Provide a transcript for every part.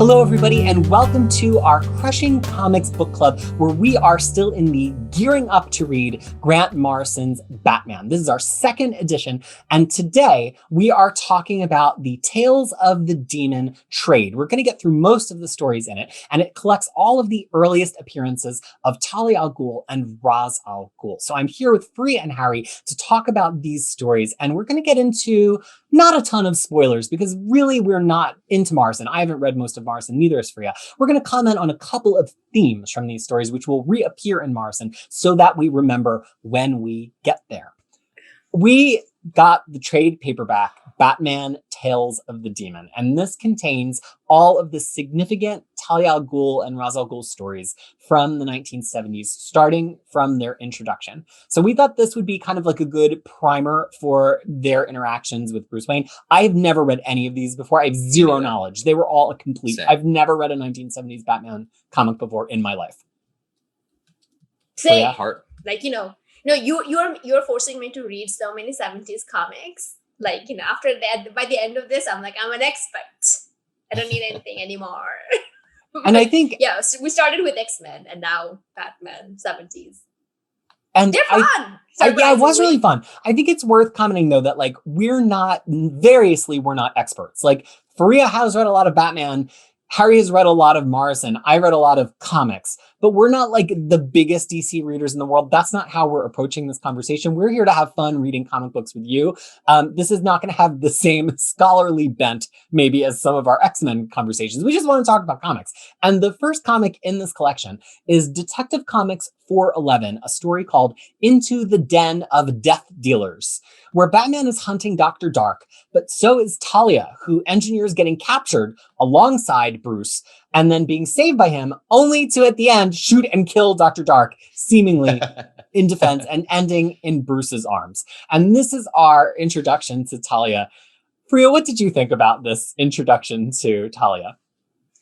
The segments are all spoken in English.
Hello, everybody, and welcome to our Crushing Comics Book Club, where we are still in the gearing up to read Grant Morrison's Batman. This is our second edition, and today we are talking about the Tales of the Demon trade. We're going to get through most of the stories in it, and it collects all of the earliest appearances of Talia al Ghul and Ra's al Ghul. So I'm here with Fariha and Harry to talk about these stories, and we're going to get into not a ton of spoilers because really we're not into Morrison. I haven't read most of Morrison, neither is Fariha. We're going to comment on a couple of themes from these stories which will reappear in Morrison so that we remember when we get there. We got the trade paperback Batman Tales of the Demon, and this contains all of the significant Talia al Ghul and Ra's al Ghul stories from the 1970s, starting from their introduction. So we thought this would be kind of like a good primer for their interactions with Bruce Wayne. I've never read any of these before. I have zero knowledge. They were all a complete. Same. I've never read a 1970s Batman comic before in my life. Same. So, Heart. Like, no, you're forcing me to read so many 70s comics. Like, after that, by the end of this, I'm like, I'm an expert. I don't need anything anymore. And I think, yeah, so we started with X-Men and now Batman 70s. and They're fun. yeah, it was really fun. I think it's worth commenting though that like we're not experts. Like Fariha has read a lot of Batman. Harry has read a lot of Morrison. I read a lot of comics, but we're not like the biggest DC readers in the world. That's not how we're approaching this conversation. We're here to have fun reading comic books with you. This is not going to have the same scholarly bent maybe as some of our X-Men conversations. We just want to talk about comics. And the first comic in this collection is Detective Comics 411, a story called Into the Den of Death Dealers, where Batman is hunting Dr. Dark, but so is Talia, who engineers getting captured alongside Bruce and then being saved by him, only to at the end shoot and kill Dr. Dark, seemingly in defense and ending in Bruce's arms. And this is our introduction to Talia. Fariha, what did you think about this introduction to Talia?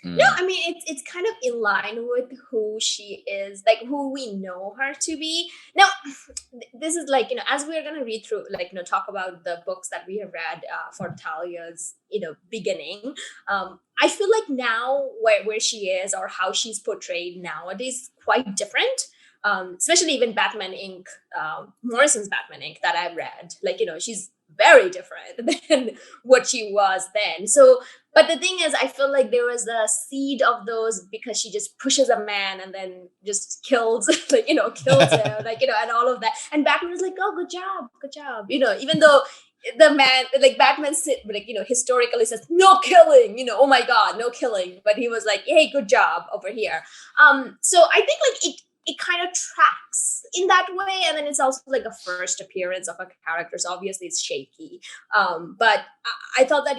No, I mean, it's kind of in line with who she is, like who we know her to be. Now, this is like, as we're going to read through, like, talk about the books that we have read for Talia's, beginning. I feel like now where she is or how she's portrayed nowadays, quite different. Especially even Batman Inc., Morrison's Batman Inc. that I read. Like, she's very different than what she was then. So, but the thing is, I feel like there was a seed of those because she just pushes a man and then just kills, kills him, and all of that. And Batman is like, oh, good job. Even though the man, like Batman, historically says, no killing, oh my God, no killing. But he was like, hey, good job over here. So I think like it kind of tracks in that way. And then it's also like a first appearance of a character. So obviously it's shaky. But I thought that,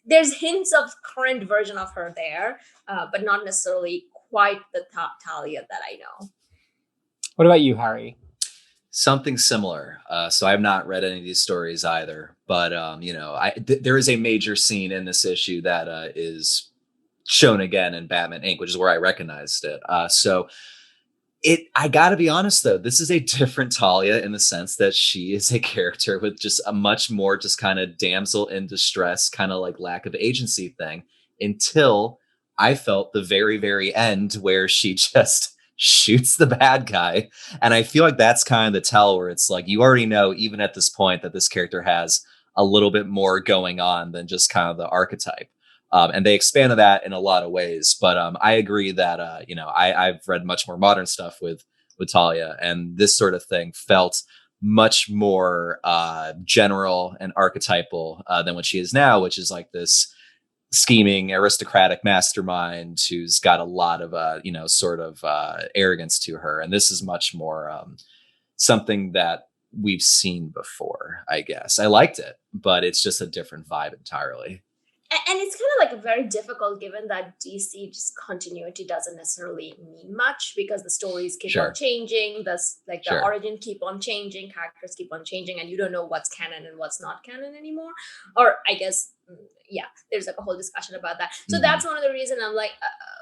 there's hints of current version of her there, but not necessarily quite the Talia that I know. What about you, Harry? Something similar. So I've not read any of these stories either, but there is a major scene in this issue that is shown again in Batman Inc., which is where I recognized it. I gotta be honest though, this is a different Talia in the sense that she is a character with just a much more just kind of damsel in distress, kind of like lack of agency thing, until I felt the very, very end where she just shoots the bad guy. And I feel like that's kind of the tell where it's like, you already know, even at this point, that this character has a little bit more going on than just kind of the archetype. And they expanded that in a lot of ways. But I agree that, I've read much more modern stuff with Talia, and this sort of thing felt much more general and archetypal than what she is now, which is like this scheming aristocratic mastermind who's got a lot of, arrogance to her. And this is much more something that we've seen before, I guess. I liked it, but it's just a different vibe entirely. And it's kind of like very difficult given that DC just continuity doesn't necessarily mean much because the stories keep on changing, the origin keep on changing, characters keep on changing, and you don't know what's canon and what's not canon anymore. Or I guess, there's like a whole discussion about that. So that's one of the reasons I'm like,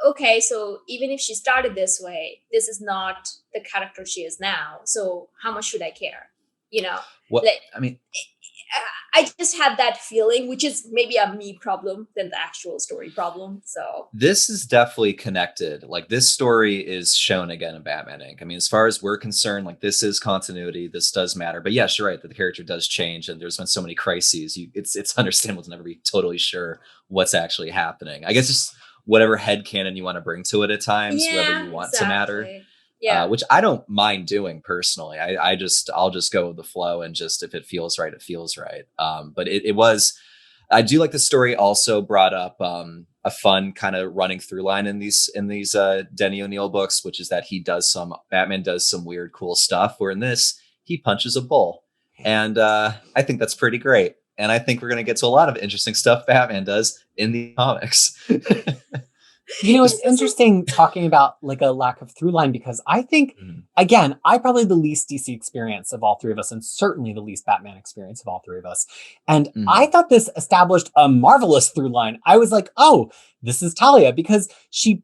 okay, so even if she started this way, this is not the character she is now. So how much should I care? I just have that feeling, which is maybe a me problem than the actual story problem. So This is definitely connected. Like this story is shown again in Batman Inc. I mean, as far as we're concerned, like this is continuity. This does matter. But yes, you're right that the character does change, and there's been so many crises. It's understandable to never be totally sure what's actually happening. I guess just whatever headcanon you want to bring to it at times, whether you want to matter. Yeah. Which I don't mind doing personally. I'll just go with the flow, and just if it feels right, it feels right. But it was, I do like the story also brought up a fun kind of running through line in these Denny O'Neil books, which is that Batman does some weird, cool stuff. Where in this, he punches a bull, and I think that's pretty great. And I think we're gonna get to a lot of interesting stuff Batman does in the comics. You know, it's interesting talking about like a lack of through line, because I think, again, I probably the least DC experience of all three of us, and certainly the least Batman experience of all three of us. And I thought this established a marvelous through line. I was like, oh, this is Talia, because she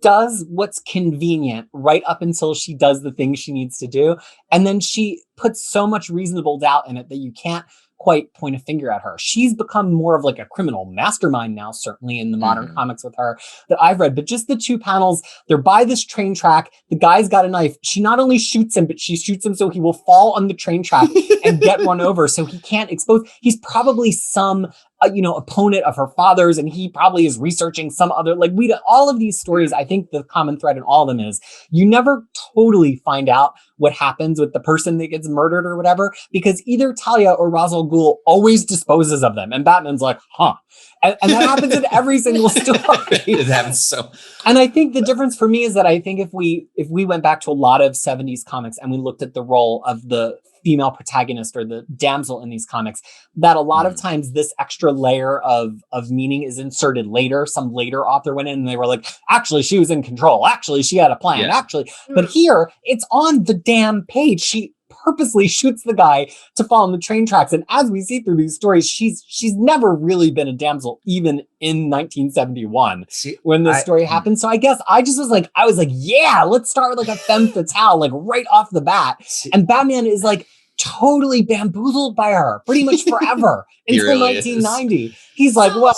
does what's convenient right up until she does the thing she needs to do. And then she puts so much reasonable doubt in it that you can't quite point a finger at her. She's become more of like a criminal mastermind now, certainly in the modern comics with her that I've read. But just the two panels, they're by this train track. The guy's got a knife. She not only shoots him, but she shoots him so he will fall on the train track and get run over so he can't expose. He's probably some opponent of her father's, and he probably is researching some other, like all of these stories. I think the common thread in all of them is you never totally find out what happens with the person that gets murdered or whatever, because either Talia or Ra's al Ghul always disposes of them. And Batman's like, huh. And that happens in every single story. It happens so. And I think the difference for me is that I think if we went back to a lot of 70s comics and we looked at the role of the female protagonist or the damsel in these comics, that a lot of times this extra layer of meaning is inserted later. Some later author went in and they were like, actually, she was in control. Actually, she had a plan. Yeah. Actually. But here, it's on the damn page. She purposely shoots the guy to fall on the train tracks. And as we see through these stories, she's never really been a damsel, even in 1971 when this story happened. So I guess I was like, yeah, let's start with like a femme fatale, like right off the bat. And Batman is like totally bamboozled by her pretty much forever until really 1990. He's like, well,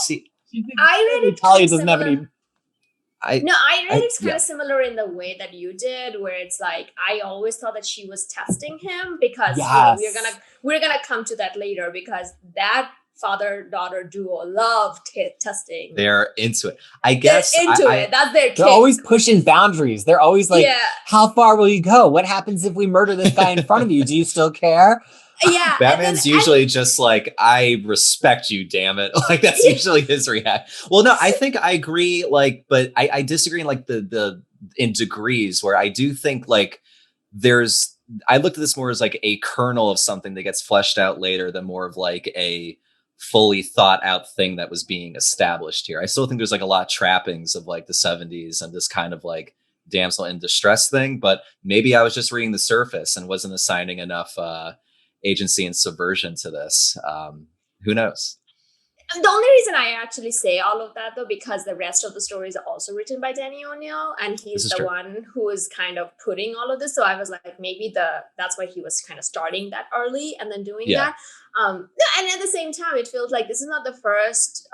I read it. Talia doesn't have any. I read it's kind of similar in the way that you did, where it's like I always thought that she was testing him because we're gonna come to that later, because that father-daughter duo love testing. They're into it. I guess they're into it. That's their kick. They're always pushing boundaries. They're always like, how far will you go? What happens if we murder this guy in front of you? Do you still care? Yeah. Batman's usually just like, I respect you, damn it. Like that's usually his reaction. Well, no, I think I agree, like, but I disagree in like the in degrees, where I do think like I looked at this more as like a kernel of something that gets fleshed out later than more of like a fully thought out thing that was being established here. I still think there's like a lot of trappings of like the 70s and this kind of like damsel in distress thing, but maybe I was just reading the surface and wasn't assigning enough agency and subversion to this. Who knows? The only reason I actually say all of that, though, because the rest of the stories are also written by Denny O'Neil, and he's the one who is kind of putting all of this. So I was like, maybe that's why he was kind of starting that early and then doing that. And at the same time, it feels like this is not the first,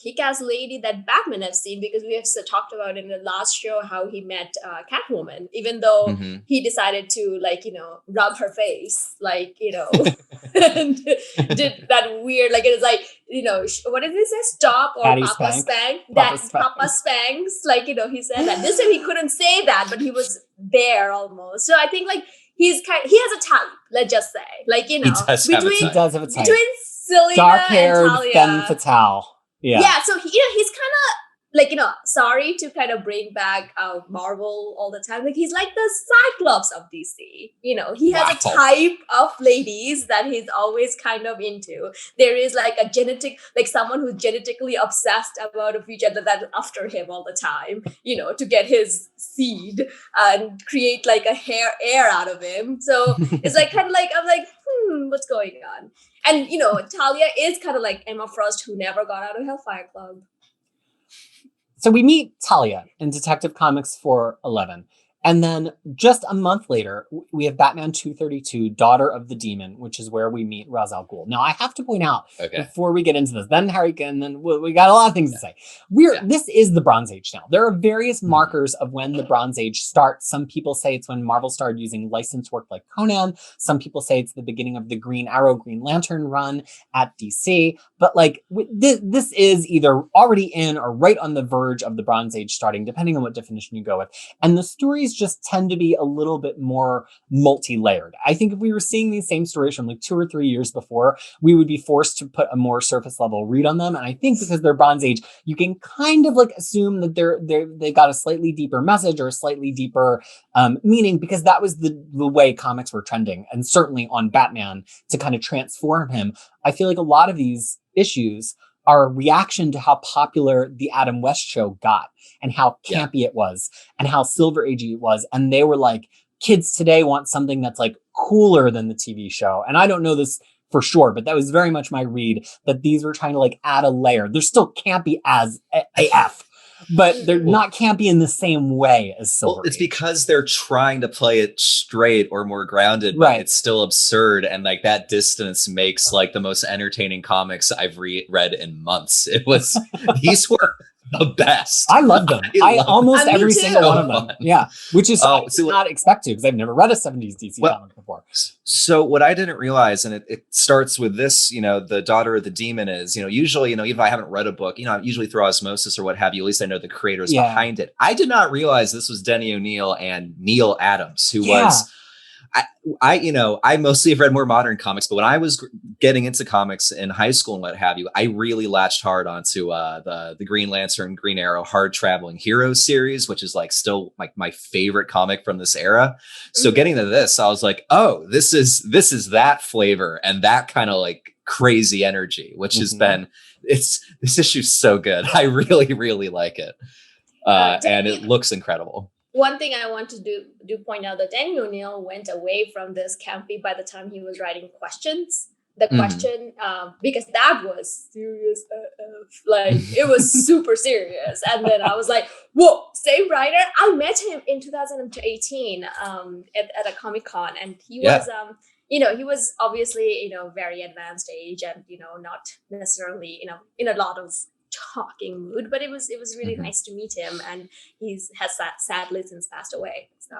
kick-ass lady that Batman has seen, because we have talked about in the last show how he met Catwoman, even though he decided to, rub her face, and did that weird, it was like, what did he say? Stop or Daddy Papa spank. Spank? Papa Spanks. He said that. This time he couldn't say that, but he was there almost. So I think, he has a type, let's just say. He does have a type. Between Selena dark-haired and Talia. femme fatale. Yeah, so he's kind of sorry to kind of bring back Marvel all the time. He's like the Cyclops of DC. He has a type of ladies that he's always kind of into. There is a genetic, someone who's genetically obsessed about a creature that's after him all the time, to get his seed and create a heir out of him. So it's I'm like, what's going on? And, Talia is kind of like Emma Frost, who never got out of Hellfire Club. So we meet Talia in Detective Comics 411. And then just a month later, we have Batman 232, Daughter of the Demon, which is where we meet Ra's al Ghul. Now, I have to point out before we get into this, then Harry can, then we got a lot of things to say. This is the Bronze Age now. There are various markers of when the Bronze Age starts. Some people say it's when Marvel started using licensed work like Conan. Some people say it's the beginning of the Green Arrow, Green Lantern run at DC. But like this is either already in or right on the verge of the Bronze Age starting, depending on what definition you go with. And the stories just tend to be a little bit more multi-layered. I think if we were seeing these same stories from like 2 or 3 years before, we would be forced to put a more surface level read on them. And I think because they're Bronze Age, you can kind of like assume that they got a slightly deeper message or a slightly deeper meaning, because that was the way comics were trending. And certainly on Batman, to kind of transform him, I feel like a lot of these issues are a reaction to how popular the Adam West show got and how campy it was and how Silver Agey it was. And they were like, kids today want something that's like cooler than the TV show. And I don't know this for sure, but that was very much my read, that these were trying to like add a layer. They're still campy as AF. But they're not campy in the same way as Silver It's Age. because they're trying to play it straight or more grounded, but it's still absurd. And like that distance makes like the most entertaining comics I've read in months. These were the best. I love them. I almost every single one of them. Fun. Yeah. Which is I did not expect to, because I've never read a 70s DC comic before. So what I didn't realize, and it starts with this, the Daughter of the Demon is, usually, even if I haven't read a book, I usually through osmosis or what have you, at least I know the creators behind it. I did not realize this was Denny O'Neil and Neil Adams, who was, I mostly have read more modern comics, but when I was getting into comics in high school and what have you, I really latched hard onto the Green Lantern, Green Arrow, Hard Traveling Heroes series, which is like still like my favorite comic from this era. So getting to this, I was like, oh, this is that flavor and that kind of like crazy energy, which has been, this issue's so good. I really, really like it. And it looks incredible. One thing I want to do point out that Danny O'Neill went away from this campy by the time he was writing Questions. The question, because that was serious, like it was super serious. And then I was like, whoa, same writer. I met him in 2018 at a Comic-Con, and he was, he was obviously, very advanced age and, not necessarily, in a lot of talking mood, but it was really nice to meet him, and has sadly since passed away. So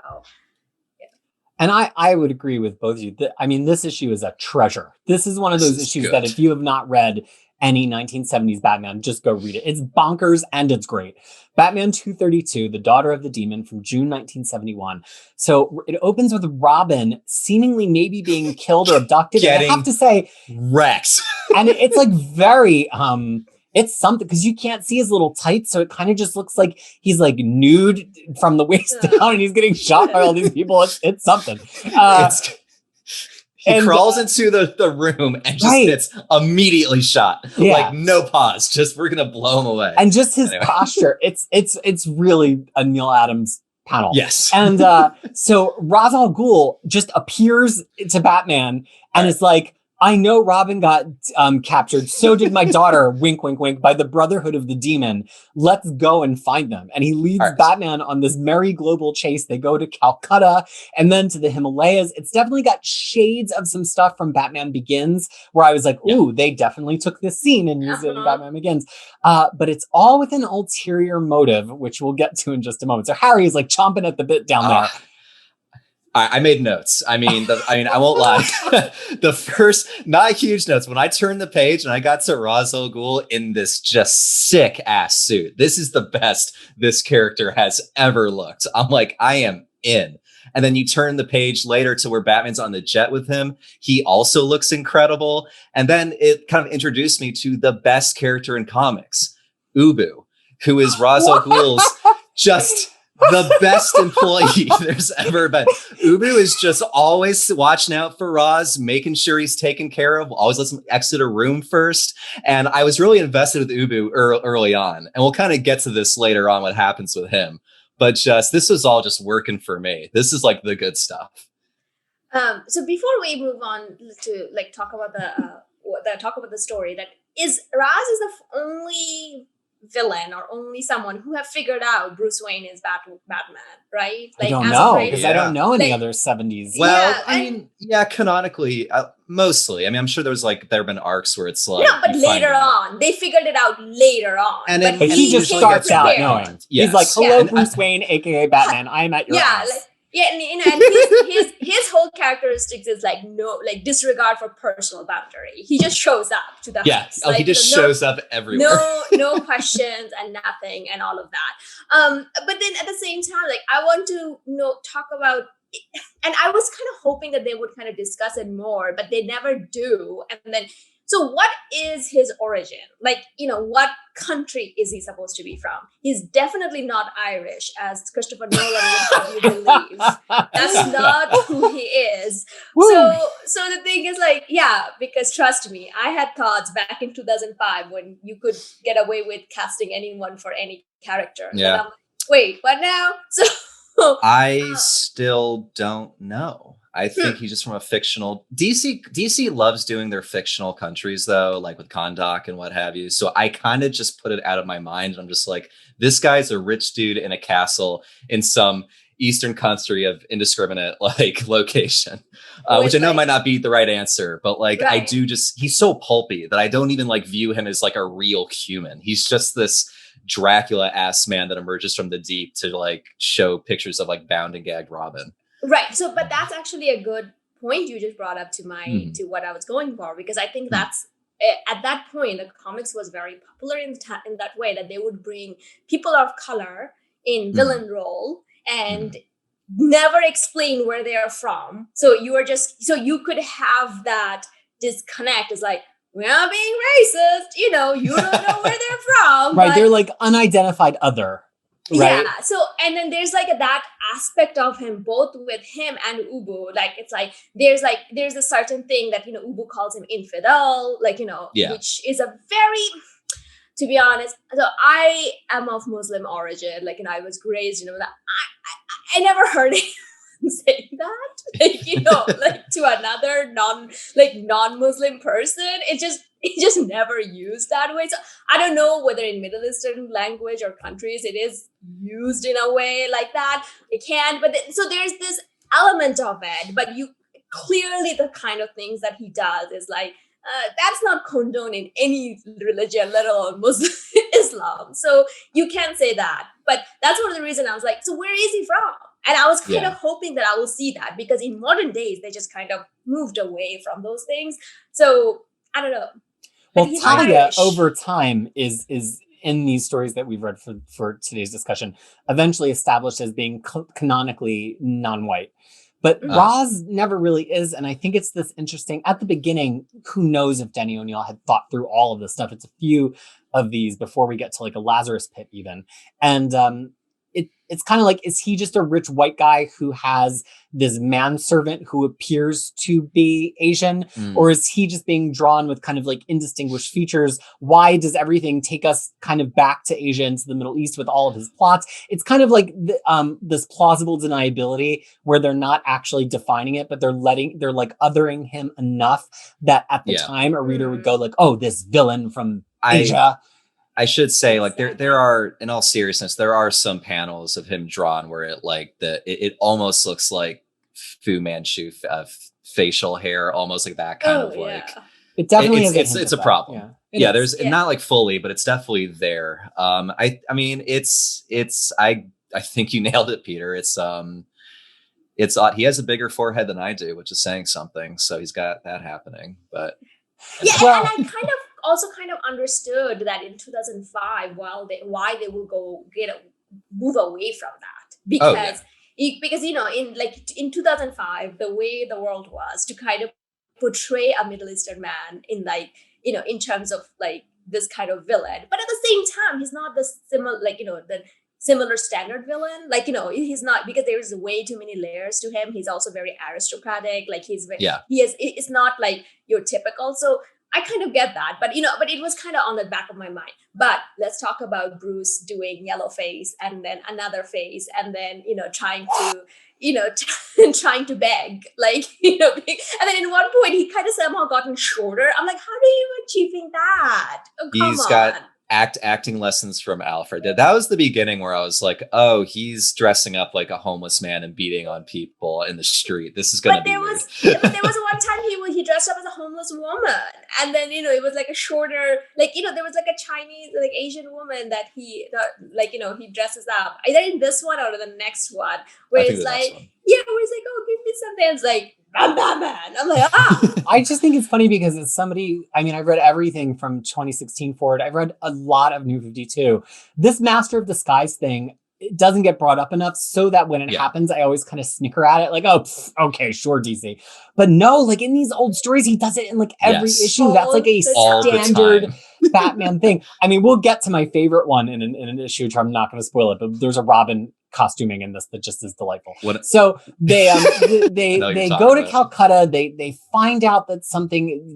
and I would agree with both of you. I mean, this issue is a treasure. This is one of those issues that if you have not read any 1970s Batman, just go read it. It's bonkers and it's great. Batman 232, The Daughter of the Demon, from June 1971. So it opens with Robin seemingly maybe being killed or abducted. And I have to say, wrecked. And it's like very it's something, because you can't see his little tights, so it kind of just looks like he's like nude from the waist down, and he's getting shot by all these people. It's something. He crawls into the room and just gets immediately shot. Like no pause. Just we're gonna blow him away. And just his posture. It's really a Neil Adams panel. Yes. And so Ra's al Ghul just appears to Batman and is like, I know Robin got captured. So did my daughter, wink, wink, wink, by the Brotherhood of the Demon. Let's go and find them. And he leads Batman on this merry global chase. They go to Calcutta and then to the Himalayas. It's definitely got shades of some stuff from Batman Begins, where I was like, ooh, they definitely took this scene and used it in Batman Begins. But it's all with an ulterior motive, which we'll get to in just a moment. So Harry is like chomping at the bit down there. I made notes. I won't lie. The first, not huge notes. When I turned the page and I got to Ra's al Ghul in this just sick ass suit, this is the best this character has ever looked. I'm like, I am in. And then you turn the page later to where Batman's on the jet with him. He also looks incredible. And then it kind of introduced me to the best character in comics, Ubu, who is Ra's al Ghul's just the best employee there's ever been. Ubu is just always watching out for Ra's, making sure he's taken care of, always lets him exit a room first. And I was really invested with Ubu early on. And we'll kind of get to this later on, what happens with him. But this was all just working for me. This is like the good stuff. So before we move on to talk about the story, that is Raz is the only villain or only someone who have figured out Bruce Wayne is Batman, right? I don't as know, of right because now. I don't know any Like- other 70s. Well, Yeah, I mean, yeah, canonically, mostly. I mean, I'm sure there have been arcs where it's like No, but you find later out. on, they figured it out later on. And but But he just came starts out prepared. knowing. Yes. He's like, hello, And Bruce Wayne, aka Batman. I am at your Yeah, ass. like and his whole characteristics is like disregard for personal boundary. He just shows up to the Yes. house. He just shows up everywhere. No questions and nothing and all of that. But then at the same time, like I want to talk about, and I was kind of hoping that they would kind of discuss it more, but they never do. And then, so what is his origin? Like, what country is he supposed to be from? He's definitely not Irish, as Christopher Nolan would have you believe. That's not who he is. So the thing is, like, yeah, because trust me, I had thoughts back in 2005 when you could get away with casting anyone for any character. Yeah. And I'm like, wait, what now? So I still don't know. I think he's just from a fictional DC loves doing their fictional countries though, like with Kahndaq and what have you. So I kind of just put it out of my mind. I'm just like, this guy's a rich dude in a castle in some Eastern country of indiscriminate like location, which I know might not be the right answer, but like right. I do just, he's so pulpy that I don't even like view him as like a real human. He's just this Dracula ass man that emerges from the deep to like show pictures of like bound and gagged Robin. Right. So, but that's actually a good point you just brought up to to what I was going for, because I think that's at that point, the comics was very popular in that way, that they would bring people of color in villain role and never explain where they are from. So you could have that disconnect. It's like, we're not being racist, you don't know where they're from. Right. They're like unidentified other. Right. Yeah. So, and then there's like that aspect of him, both with him and Ubu. Like, it's like, there's a certain thing that, Ubu calls him infidel, like, which is a very, to be honest, so I am of Muslim origin. Like, I was raised, that I never heard anyone say that, like to another non-Muslim person. It just never used that way. So I don't know whether in Middle Eastern language or countries it is used in a way like that. It can, but so there's this element of it. But you clearly, the kind of things that he does is like, that's not condoned in any religion, let alone Muslim Islam. So you can't say that. But that's one of the reasons I was like, so where is he from? And I was kind of hoping that I will see that, because in modern days, they just kind of moved away from those things. So I don't know. Well, Talia over time is in these stories that we've read for today's discussion, eventually established as being canonically non-white. But Roz never really is. And I think it's this interesting, at the beginning, who knows if Denny O'Neil had thought through all of this stuff. It's a few of these before we get to like a Lazarus pit even. And it's kind of like, is he just a rich white guy who has this manservant who appears to be Asian? Or is he just being drawn with kind of like indistinguished features? Why does everything take us kind of back to Asia and to the Middle East with all of his plots? It's kind of like this plausible deniability where they're not actually defining it, but they're like othering him enough that at the time a reader would go like, oh, this villain from Asia. I should say, like, there are, in all seriousness, there are some panels of him drawn where it almost looks like Fu Manchu facial hair, almost like that kind of like. It definitely it's a problem. Yeah, there's not like fully, but it's definitely there. I mean, I think you nailed it, Peter. It's odd. He has a bigger forehead than I do, which is saying something. So he's got that happening, but. Yeah, and I kind of understood that in 2005, why they will move away from that, because in 2005, the way the world was to kind of portray a Middle Eastern man in in terms of like this kind of villain, but at the same time, he's not the similar standard villain. Like, he's not, because there is way too many layers to him. He's also very aristocratic. Like it's not like your typical. So I kind of get that, but it was kind of on the back of my mind. But let's talk about Bruce doing yellow face and then another face, and then trying to beg, like and then in one point he kind of somehow gotten shorter. I'm like, how are you achieving that? Oh, He's got acting lessons from Alfred. That was the beginning where I was like, oh, he's dressing up like a homeless man and beating on people in the street. This is gonna be weird. But there was one time he dressed up as a homeless woman, and then it was like a shorter, there was like a Chinese, like Asian woman that he he dresses up either in this one or the next one, where it's like, where it's like, oh, give me something. It's like, I'm Batman. I'm like, ah. I just think it's funny because as somebody, I mean, I've read everything from 2016 forward. I've read a lot of New 52. This Master of Disguise thing, it doesn't get brought up enough, so that when it happens, I always kind of snicker at it, like, oh, okay, sure, DC. But no, like in these old stories, he does it in like every issue. That's like a standard Batman thing. I mean, we'll get to my favorite one in an issue, which I'm not going to spoil it, but there's a Robin costuming in this that just is delightful. So they go to Calcutta. They find out that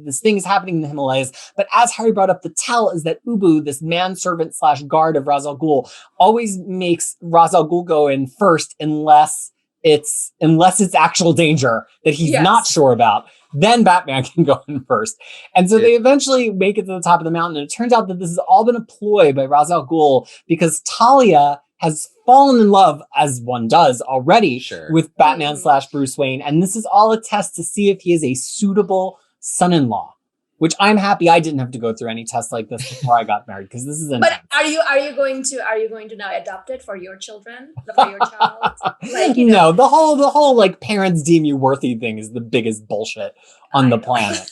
this thing is happening in the Himalayas. But as Harry brought up, the tell is that Ubu, this manservant / guard of Ra's al Ghul, always makes Ra's al Ghul go in first unless it's actual danger that he's not sure about. Then Batman can go in first. And so they eventually make it to the top of the mountain. And it turns out that this has all been a ploy by Ra's al Ghul because Talia has fallen in love, as one does already, with Batman / Bruce Wayne. And this is all a test to see if he is a suitable son-in-law, which I'm happy I didn't have to go through any tests like this before I got married, because this is intense. But are you going to now adopt it for your children, for your child? No, the whole like parents deem you worthy thing is the biggest bullshit on the planet.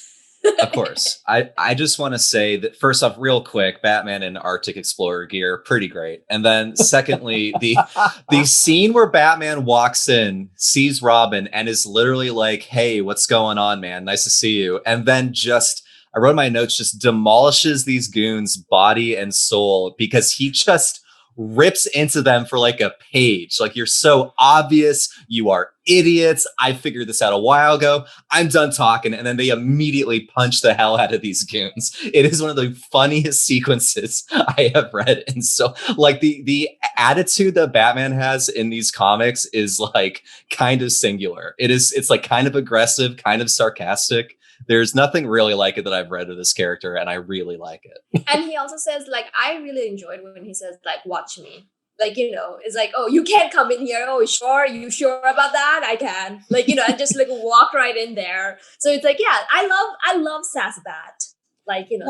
Of course. I just want to say that first off, real quick, Batman in Arctic Explorer gear, pretty great. And then secondly, the scene where Batman walks in, sees Robin, and is literally like, hey, what's going on, man? Nice to see you. And then I wrote in my notes, just demolishes these goons body and soul because he just rips into them for like a page. Like, you're so obvious. You are idiots. I figured this out a while ago. I'm done talking. And then they immediately punch the hell out of these goons. It is one of the funniest sequences I have read. And so like the attitude that Batman has in these comics is like kind of singular. It's like kind of aggressive, kind of sarcastic. There's nothing really like it that I've read of this character, and I really like it. And he also says, like, I really enjoyed when he says, like, watch me. Like, it's like, oh, you can't come in here. Oh, sure? You sure about that? I can. Like, and just like walk right in there. So it's like, yeah, I love Sass Bat. Like, and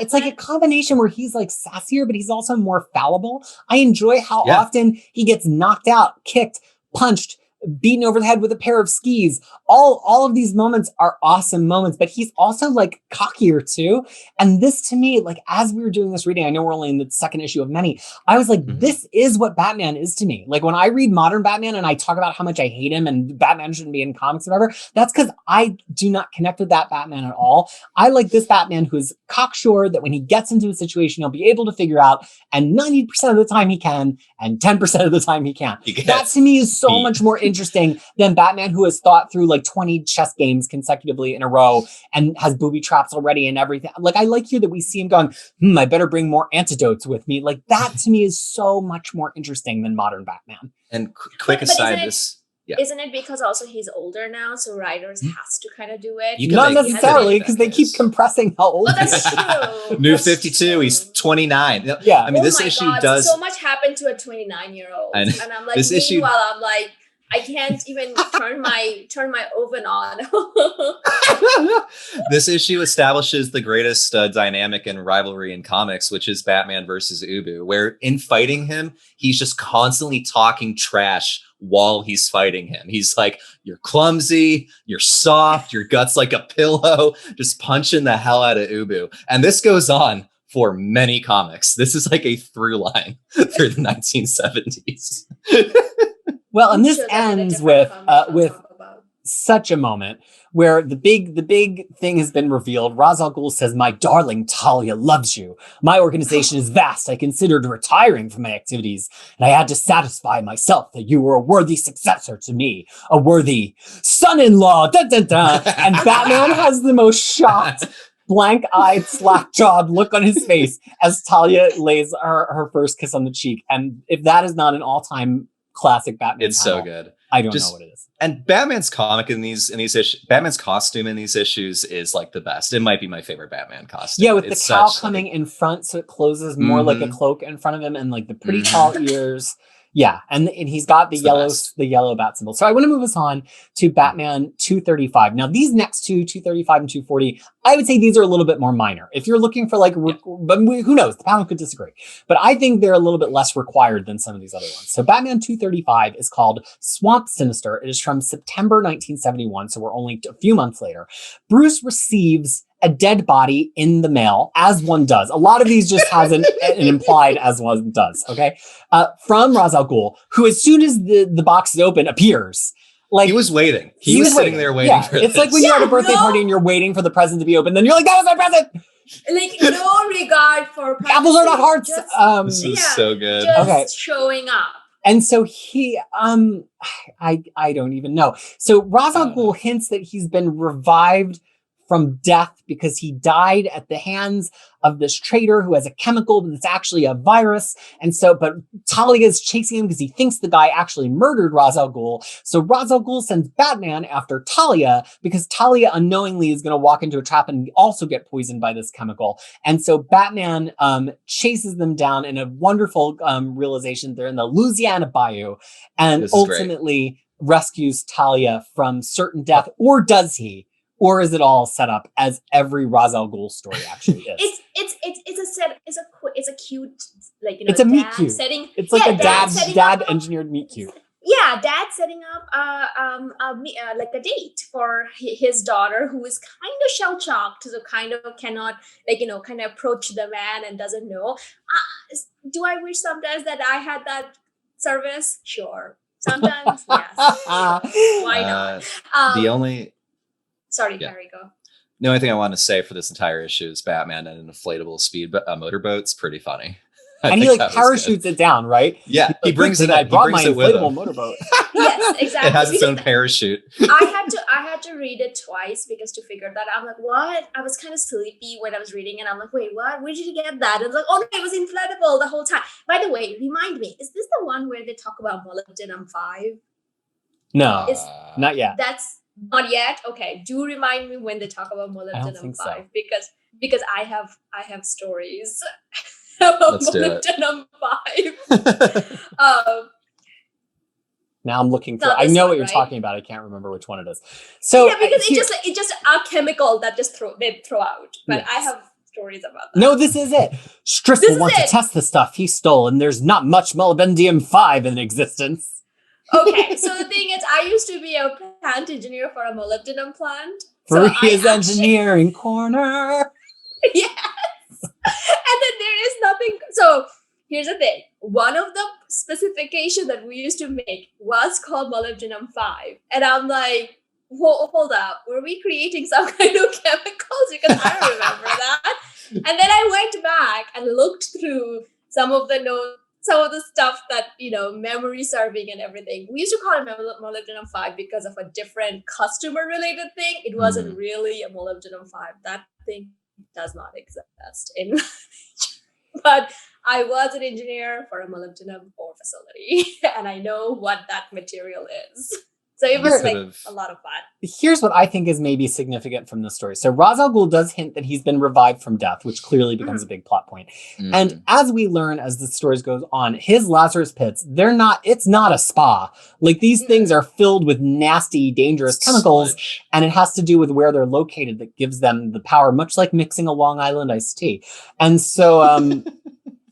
it's like a combination where he's like sassier, but he's also more fallible. I enjoy how often he gets knocked out, kicked, punched, beaten over the head with a pair of skis. All of these moments are awesome moments, but he's also like cockier too. And this to me, like as we were doing this reading, I know we're only in the second issue of many, I was like, this is what Batman is to me. Like when I read modern Batman and I talk about how much I hate him and Batman shouldn't be in comics or whatever, that's because I do not connect with that Batman at all. I like this Batman who's cocksure that when he gets into a situation, he'll be able to figure out, and 90% of the time he can, and 10% of the time he can't. That to me is so much more interesting than Batman who has thought through like 20 chess games consecutively in a row and has booby traps already and everything. Like I like here that we see him going, I better bring more antidotes with me. Like that to me is so much more interesting than modern Batman. And quick aside, isn't it because also he's older now, so writers has to kind of do it? Not necessarily, because they keep compressing how old he is. That's true. New 52, he's 29. Yeah. I mean, this issue does so much happen to a 29-year-old. And I'm like, meanwhile, I'm like, I can't even turn my oven on. This issue establishes the greatest dynamic and rivalry in comics, which is Batman versus Ubu, where in fighting him, he's just constantly talking trash while he's fighting him. He's like, you're clumsy, you're soft, your gut's like a pillow, just punching the hell out of Ubu. And this goes on for many comics. This is like a through line through the 1970s. Well, and this ends with such a moment where the big thing has been revealed. Ra's al Ghul says, "My darling Talia loves you. My organization is vast. I considered retiring from my activities, and I had to satisfy myself that you were a worthy successor to me, a worthy son-in-law." Da, da, da. And Batman has the most shocked, blank-eyed, slack-jawed look on his face as Talia lays her first kiss on the cheek. And if that is not an all-time classic Batman it's panel, so good. I don't know what it is. And Batman's comic in these issues, Batman's costume in these issues is like the best. It might be my favorite Batman costume. Yeah, with the cowl coming in front, so it closes more like a cloak in front of him, and like the pretty tall ears. Yeah, and he's got the yellow bat symbol. So I want to move us on to Batman 235. Now these next two, 235 and 240, I would say these are a little bit more minor. If you're looking for like, but who knows? The panel could disagree. But I think they're a little bit less required than some of these other ones. So Batman 235 is called Swamp Sinister. It is from September 1971, so we're only a few months later. Bruce receives a dead body in the mail, as one does. A lot of these just has an implied as one does, okay? From Ra's al Ghul, who as soon as the box is open, appears. Like, he was waiting. He was sitting there waiting for this. It's like when you're at a birthday party and you're waiting for the present to be opened, then you're like, that was my present! Like, no regard for privacy. Apples are not hearts. This is so good. Just showing up. And so he, I don't even know. So Ra's al Ghul hints that he's been revived from death because he died at the hands of this traitor who has a chemical that's actually a virus. And so, but Talia is chasing him because he thinks the guy actually murdered Ra's al Ghul. So Ra's al Ghul sends Batman after Talia because Talia unknowingly is going to walk into a trap and also get poisoned by this chemical. And so Batman chases them down in a wonderful realization. They're in the Louisiana Bayou and ultimately rescues Talia from certain death. Or does he? Or is it all set up as every Ra's al Ghul story actually is? It's a cute, like, it's a meet cute setting. It's like a dad engineered meet cute. Yeah, dad setting up like a date for his daughter, who is kind of shell shocked, so kind of cannot, like, kind of approach the man and doesn't know. Do I wish sometimes that I had that service? Sure. Sometimes, yes. Why not? Sorry, Harry, go. The only thing I want to say for this entire issue is Batman and an inflatable speed motorboat's pretty funny. And he like parachutes it down, right? Yeah, he brings it. I brought my inflatable motorboat. Yes, exactly. It has its own parachute. I had to read it twice because to figure that out, I'm like, what? I was kind of sleepy when I was reading it. I'm like, wait, what? Where did you get that? And it's like, oh no, it was inflatable the whole time. By the way, remind me, is this the one where they talk about molybdenum 5? No, not yet. That's not yet. Okay, do remind me when they talk about molybdenum 5 so. because I have stories about molybdenum 5. Now I'm looking for. I know what you're talking about. I can't remember which one it is. So yeah, because it's just a chemical that they throw out. But yes. I have stories about that. No, this is it. Striskel wants to test the stuff he stole, and there's not much molybdenum 5 in existence. Okay, so the thing is, I used to be a plant engineer for a molybdenum plant. Fariha's engineering corner. Yes. And then there is nothing. So here's the thing. One of the specifications that we used to make was called molybdenum 5. And I'm like, hold up. Were we creating some kind of chemicals? Because I don't remember that. And then I went back and looked through some of the stuff that, memory serving and everything. We used to call it molybdenum 5 because of a different customer related thing. It wasn't really a molybdenum 5. That thing does not exist in but I was an engineer for a molybdenum ore facility and I know what that material is. So it was a lot of fun. Here's what I think is maybe significant from the story. So Ra's al Ghul does hint that he's been revived from death, which clearly becomes a big plot point. And as we learn as the stories goes on, his Lazarus pits, it's not a spa. Like these things are filled with nasty, dangerous chemicals, and it has to do with where they're located that gives them the power, much like mixing a Long Island iced tea. And so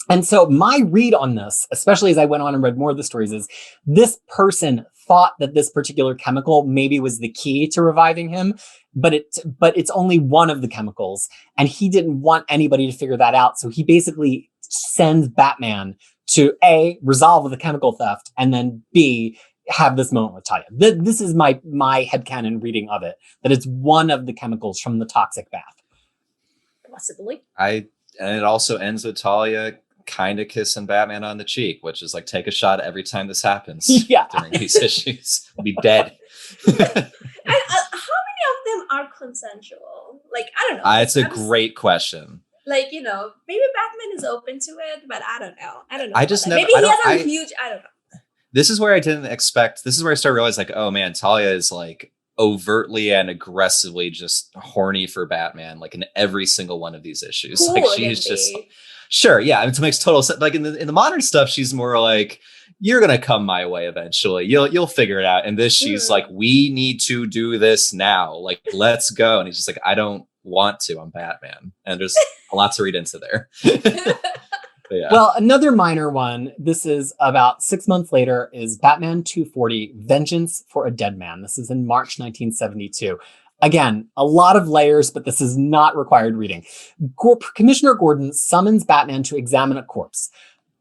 and so my read on this, especially as I went on and read more of the stories, is this person thought that this particular chemical maybe was the key to reviving him, but it's only one of the chemicals, and he didn't want anybody to figure that out. So he basically sends Batman to A, resolve the chemical theft, and then B, have this moment with Talia. This is my headcanon reading of it, that it's one of the chemicals from the toxic bath. Possibly. And it also ends with Talia kind of kissing Batman on the cheek, which is like, take a shot every time this happens. Yeah. During these issues. We'll be dead. And how many of them are consensual? Like, I don't know. It's a great question. Like, maybe Batman is open to it, but I don't know. I just never, maybe he has a huge, I don't know. This is where I didn't expect. This is where I started realizing, like, oh man, Talia is like overtly and aggressively just horny for Batman, like in every single one of these issues. Who Like wouldn't she's just be? sure, yeah. I mean, it makes total sense. Like in the modern stuff, she's more like, you're gonna come my way eventually. You'll figure it out. And this, she's like, we need to do this now. Like, let's go. And he's just like, I don't want to. I'm Batman. And there's a lot to read into there. Yeah. Well, another minor one, this is about 6 months later, is Batman 240, Vengeance for a Dead Man. This is in March 1972. Again, a lot of layers, but this is not required reading. Commissioner Gordon summons Batman to examine a corpse.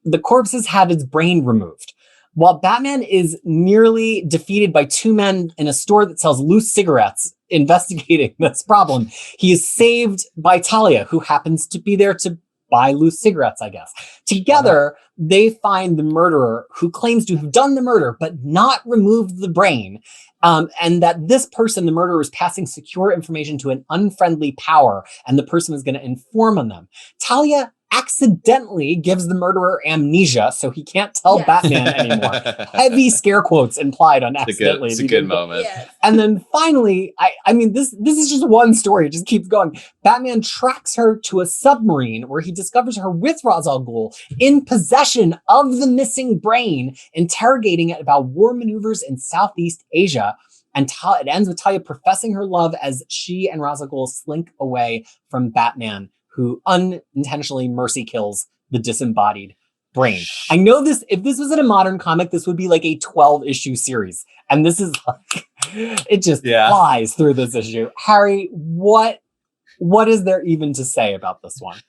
The corpse has had its brain removed. While Batman is nearly defeated by two men in a store that sells loose cigarettes investigating this problem, he is saved by Talia, who happens to be there to buy loose cigarettes, I guess. Together, they find the murderer who claims to have done the murder, but not removed the brain. And that this person, the murderer, is passing secure information to an unfriendly power, and the person is going to inform on them. Talia accidentally gives the murderer amnesia, so he can't tell Batman anymore. Heavy scare quotes implied on accidentally. It's a good moment. Yes. And then finally, I mean, this is just one story. It just keeps going. Batman tracks her to a submarine where he discovers her with Ra's al Ghul in possession of the missing brain, interrogating it about war maneuvers in Southeast Asia. And it ends with Talia professing her love as she and Ra's al Ghul slink away from Batman, who unintentionally mercy kills the disembodied brain. I know this, if this was in a modern comic, this would be like a 12-issue series. And this is like, it just flies through this issue. Harry, what is there even to say about this one?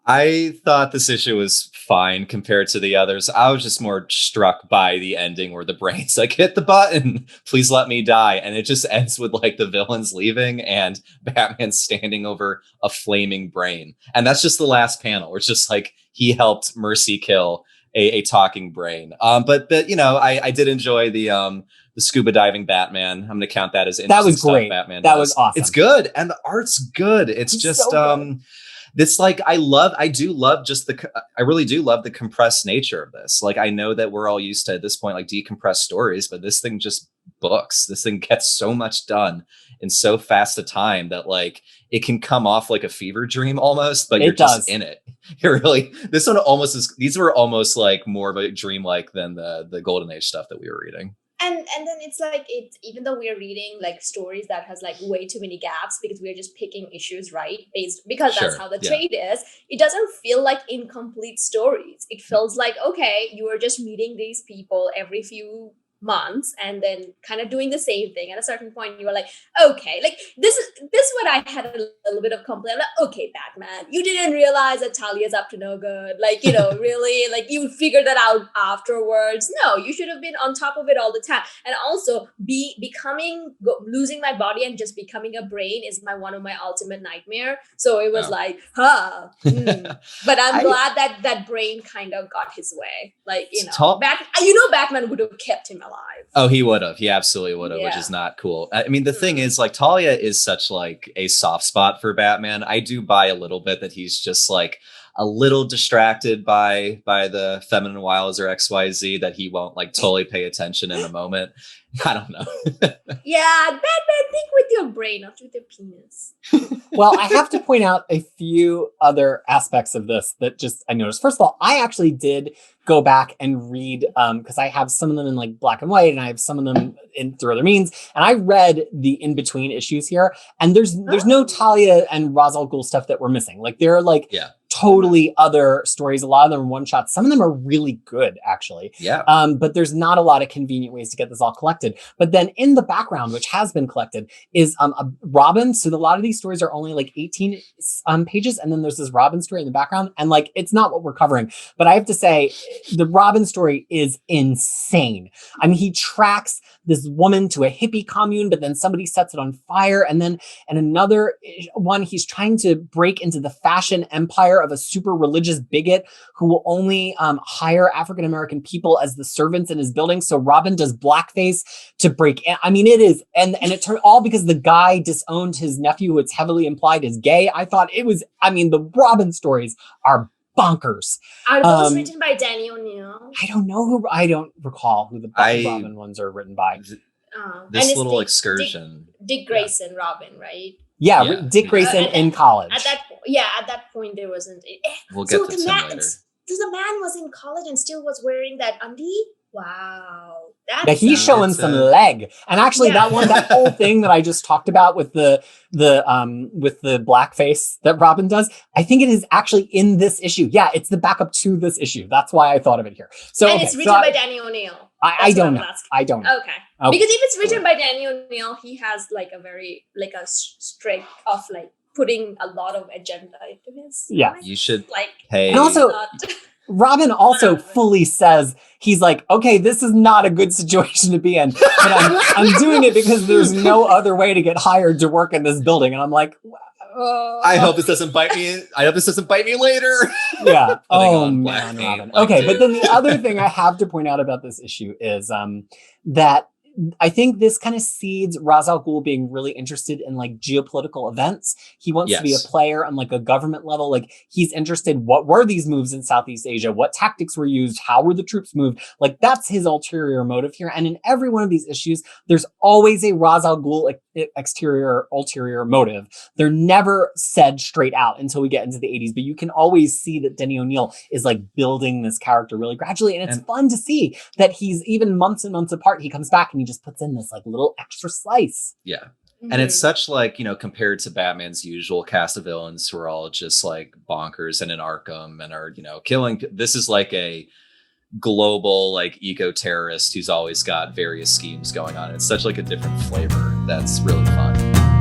I thought this issue was fine compared to the others. I was just more struck by the ending where the brain's like, hit the button, please let me die. And it just ends with like the villains leaving and Batman standing over a flaming brain. And that's just the last panel. Where it's just like he helped mercy kill a talking brain. But you know, I did enjoy the scuba diving Batman. I'm going to count that as interesting. That was great. Batman that does. Was awesome. It's good. And the art's good. It's just, so good. This like I really do love the compressed nature of this. Like I know that we're all used to at this point like decompressed stories, but this thing just books. This thing gets so much done in so fast a time that like it can come off like a fever dream almost, but you're just in it. You're really this one almost is. These were almost like more of a dream-like than the Golden Age stuff that we were reading. And then it's like even though we're reading like stories that has like way too many gaps because we're just picking issues because that's how the trade is, it doesn't feel like incomplete stories. It feels like, okay, you are just meeting these people every few months and then kind of doing the same thing. At a certain point you are like, okay, like this is what I had a little bit of complaint. Like, okay, Batman, you didn't realize that Talia's up to no good, like, you know, really, like you figured that out afterwards. No, you should have been on top of it all the time. And also losing my body and just becoming a brain is one of my ultimate nightmare. So it was but I'm glad that brain kind of got his way, like, you know, Batman would have kept him alive. Oh, he would have. He absolutely would have, which is not cool. I mean, the thing is, like, Talia is such like a soft spot for Batman. I do buy a little bit that he's just like a little distracted by the feminine wiles or XYZ, that he won't like totally pay attention in the moment. I don't know. Yeah, Batman, think with your brain, not with your penis. Well, I have to point out a few other aspects of this that just I noticed. First of all, I actually did go back and read because I have some of them in like black and white and I have some of them through other means. And I read the in-between issues here, and there's no Talia and Ra's al Ghul stuff that we're missing. Like there are like totally other stories. A lot of them are one shots. Some of them are really good, actually. Yeah. But there's not a lot of convenient ways to get this all collected. But then in the background, which has been collected, is a Robin. So a lot of these stories are only like 18 pages. And then there's this Robin story in the background. And like, it's not what we're covering. But I have to say, the Robin story is insane. I mean, he tracks this woman to a hippie commune, but then somebody sets it on fire. And then in another one, he's trying to break into the fashion empire of a super religious bigot who will only hire African-American people as the servants in his building. So Robin does blackface to break in. I mean, it is, and it turned all because the guy disowned his nephew, who it's heavily implied is gay. I thought it was, I mean, the Robin stories are bonkers. Are those written by Danny O'Neill? I don't recall who the Robin ones are written by. This little excursion. Dick Grayson, Robin, right? Yeah. Dick Grayson in college. At that point there wasn't. We'll get to Tim later. So the man was in college and still was wearing that undie? Wow. He's showing some leg. And actually that whole thing that I just talked about with the blackface that Robin does, I think it is actually in this issue. Yeah, it's the backup to this issue. That's why I thought of it here. So and it's written by Danny O'Neill. I don't know. I don't know. Okay. Because if it's written by Danny O'Neill, he has like a very a streak of like putting a lot of agenda into his. Yeah. You should pay. And also Robin also fully says, he's like, okay, this is not a good situation to be in, but I'm doing it because there's no other way to get hired to work in this building. And I'm like, I hope this doesn't bite me. I hope this doesn't bite me later. Yeah. Oh man, Robin. Okay, but then the other thing I have to point out about this issue is that I think this kind of seeds Ra's al Ghul being really interested in like geopolitical events. He wants to be a player on like a government level. Like he's interested, what were these moves in Southeast Asia? What tactics were used? How were the troops moved? Like that's his ulterior motive here. And in every one of these issues, there's always a Ra's al Ghul ulterior motive. They're never said straight out until we get into the 80s, but you can always see that Denny O'Neill is like building this character really gradually. And it's fun to see that he's even months and months apart. He comes back and he just puts in this like little extra slice. Yeah. And it's such like, compared to Batman's usual cast of villains who are all just like bonkers and in Arkham and are, killing. This is like a global like eco-terrorist who's always got various schemes going on. It's such like a different flavor that's really fun.